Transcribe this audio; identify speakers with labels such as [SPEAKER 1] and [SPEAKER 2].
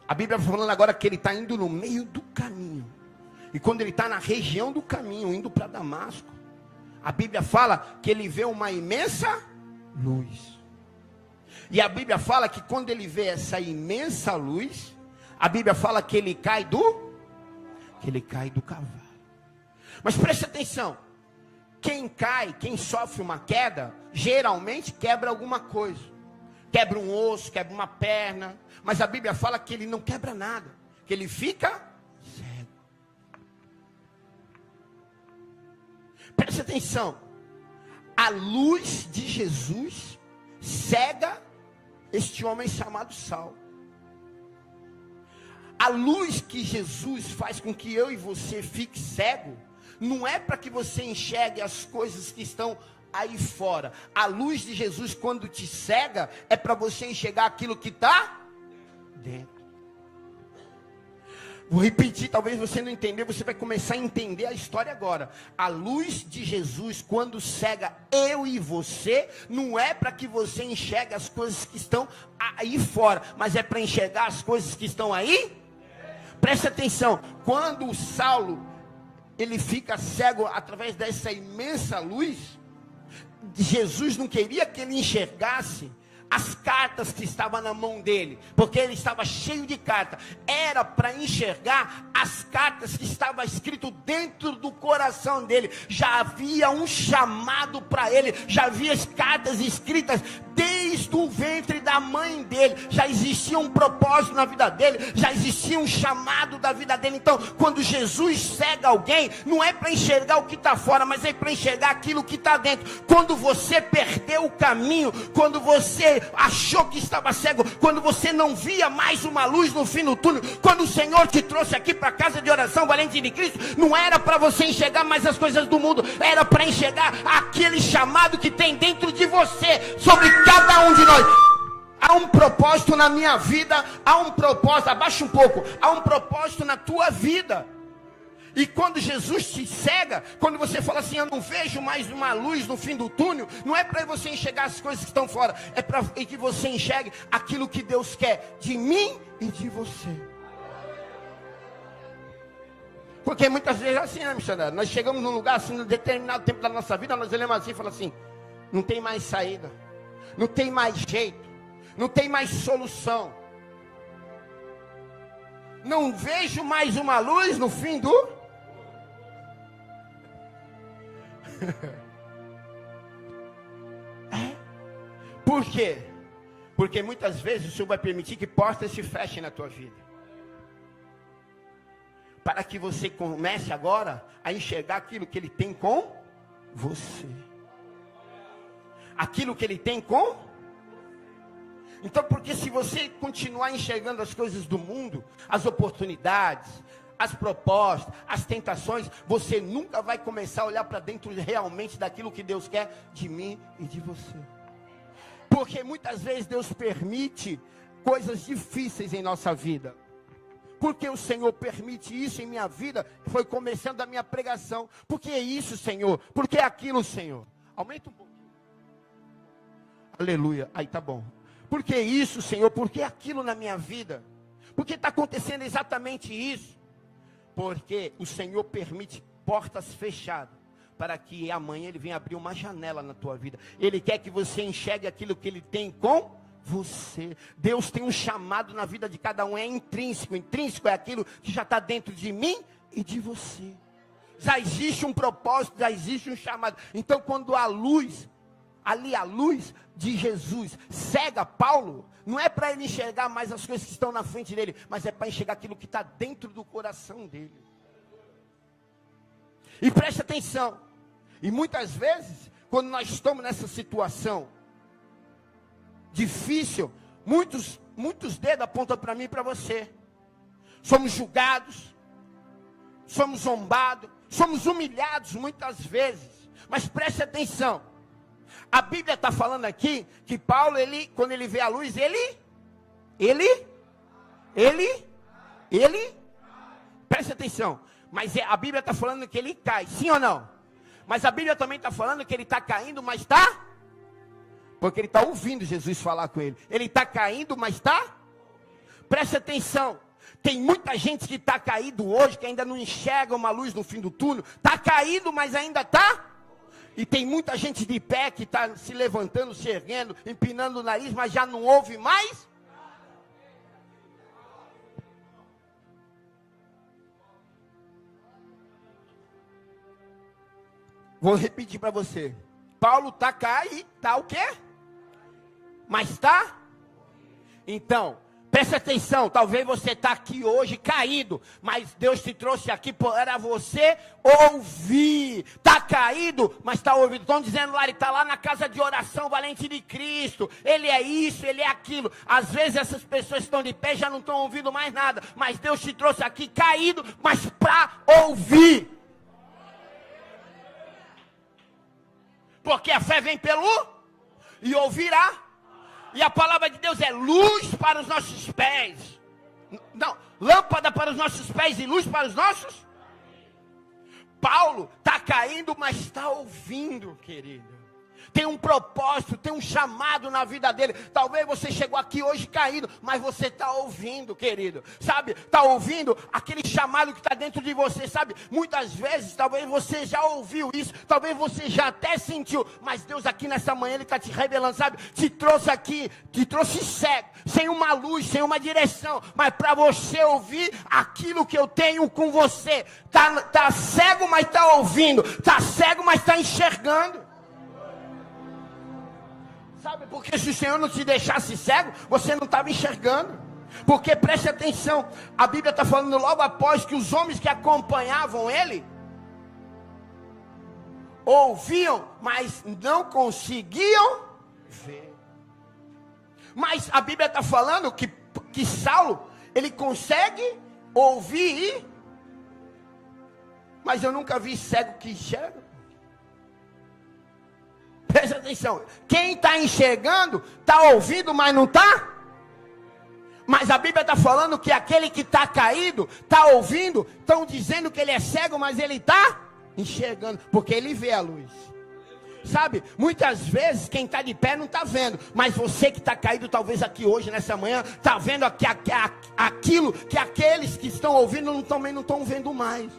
[SPEAKER 1] A Bíblia está falando agora que ele está indo no meio do caminho. E quando ele está na região do caminho, indo para Damasco, a Bíblia fala que ele vê uma imensa luz. E a Bíblia fala que quando ele vê essa imensa luz, a Bíblia fala que ele cai do cavalo. Mas preste atenção. Quem cai, quem sofre uma queda, geralmente quebra alguma coisa. Quebra um osso, quebra uma perna. Mas a Bíblia fala que ele não quebra nada. Que ele fica cego. Preste atenção. A luz de Jesus cega este homem chamado Saulo. A luz que Jesus faz com que eu e você fique cego, não é para que você enxergue as coisas que estão aí fora. A luz de Jesus, quando te cega, é para você enxergar aquilo que está dentro. Vou repetir, talvez você não entendeu, você vai começar a entender a história agora. A luz de Jesus, quando cega eu e você, não é para que você enxergue as coisas que estão aí fora, mas é para enxergar as coisas que estão aí. Preste atenção, quando o Saulo, ele fica cego através dessa imensa luz, Jesus não queria que ele enxergasse as cartas que estavam na mão dele, porque ele estava cheio de cartas. Era para enxergar as cartas que estavam escritas dentro do coração dele. Já havia um chamado para ele, já havia as cartas escritas desde o ventre da mãe dele. Já existia um propósito na vida dele, já existia um chamado da vida dele. Então, quando Jesus cega alguém, não é para enxergar o que está fora, mas é para enxergar aquilo que está dentro. Quando você perdeu o caminho, quando você achou que estava cego, quando você não via mais uma luz no fim do túnel, quando o Senhor te trouxe aqui para a casa de oração Valente de Cristo, não era para você enxergar mais as coisas do mundo, era para enxergar aquele chamado que tem dentro de você, sobre cada um de nós. Há um propósito na minha vida, há um propósito, abaixa um pouco, há um propósito na tua vida. E quando Jesus te cega, quando você fala assim, eu não vejo mais uma luz no fim do túnel, não é para você enxergar as coisas que estão fora, é para que você enxergue aquilo que Deus quer de mim e de você. Porque muitas vezes é assim, né, missionário? Nós chegamos num lugar assim, num determinado tempo da nossa vida, nós olhamos assim e falamos assim, não tem mais saída, não tem mais jeito, não tem mais solução. Não vejo mais uma luz no fim do... Por quê? Porque muitas vezes o Senhor vai permitir que portas se fechem na tua vida, para que você comece agora a enxergar aquilo que Ele tem com você. Aquilo que Ele tem com... Então, porque se você continuar enxergando as coisas do mundo, as oportunidades, as propostas, as tentações, você nunca vai começar a olhar para dentro realmente daquilo que Deus quer de mim e de você. Porque muitas vezes Deus permite coisas difíceis em nossa vida. Porque o Senhor permite isso em minha vida? Foi começando a minha pregação. Por que isso, Senhor? Por que aquilo, Senhor? Aumenta um pouquinho. Aleluia. Aí tá bom. Por que isso, Senhor? Por que aquilo na minha vida? Por que está acontecendo exatamente isso? Porque o Senhor permite portas fechadas, para que amanhã Ele venha abrir uma janela na tua vida. Ele quer que você enxergue aquilo que Ele tem com você. Deus tem um chamado na vida de cada um, é intrínseco. Intrínseco é aquilo que já está dentro de mim e de você. Já existe um propósito, já existe um chamado. Então quando a luz... Ali a luz de Jesus cega Paulo, não é para ele enxergar mais as coisas que estão na frente dele, mas é para enxergar aquilo que está dentro do coração dele. E preste atenção, e muitas vezes, quando nós estamos nessa situação difícil, muitos dedos apontam para mim e para você. Somos julgados, somos zombados, somos humilhados muitas vezes, mas preste atenção. A Bíblia está falando aqui que Paulo, quando ele vê a luz, preste atenção, mas a Bíblia está falando que ele cai, sim ou não? Mas a Bíblia também está falando que ele está caindo, mas está, porque ele está ouvindo Jesus falar com ele. Ele está caindo, mas está, Preste atenção. Tem muita gente que está caído hoje, que ainda não enxerga uma luz no fim do túnel. Está caído, mas ainda está. E tem muita gente de pé que está se levantando, se erguendo, empinando o nariz, mas já não ouve mais. Vou repetir para você. Paulo está caído, está o quê? Mas está? Então, preste atenção, talvez você está aqui hoje caído, mas Deus te trouxe aqui para você ouvir. Está caído, mas está ouvindo. Estão dizendo lá, ele está lá na casa de oração, valente de Cristo. Ele é isso, ele é aquilo. Às vezes essas pessoas estão de pé, já não estão ouvindo mais nada. Mas Deus te trouxe aqui caído, mas para ouvir. Porque a fé vem pelo e ouvirá. E a palavra de Deus é luz para os nossos pés. Não, lâmpada para os nossos pés e luz para os nossos. Paulo está caindo, mas está ouvindo, querido. Tem um propósito, tem um chamado na vida dele. Talvez você chegou aqui hoje caído, mas você está ouvindo, querido. Sabe, está ouvindo aquele chamado que está dentro de você, sabe? Muitas vezes, talvez você já ouviu isso, talvez você já até sentiu. Mas Deus aqui nessa manhã, Ele está te revelando, sabe? Te trouxe aqui, te trouxe cego, sem uma luz, sem uma direção. Mas para você ouvir aquilo que eu tenho com você. Tá cego, mas está ouvindo. Está cego, mas está enxergando. Sabe, porque se o Senhor não te deixasse cego, você não estava enxergando. Porque preste atenção, a Bíblia está falando logo após que os homens que acompanhavam ele ouviam, mas não conseguiam ver. Mas a Bíblia está falando que Saulo, ele consegue ouvir, mas eu nunca vi cego que enxerga. Presta atenção, quem está enxergando, está ouvindo, mas não está? Mas a Bíblia está falando que aquele que está caído, está ouvindo, estão dizendo que ele é cego, mas ele está enxergando, porque ele vê a luz. Sabe, muitas vezes quem está de pé não está vendo, mas você que está caído talvez aqui hoje, nessa manhã, está vendo aquilo que aqueles que estão ouvindo também não estão vendo mais.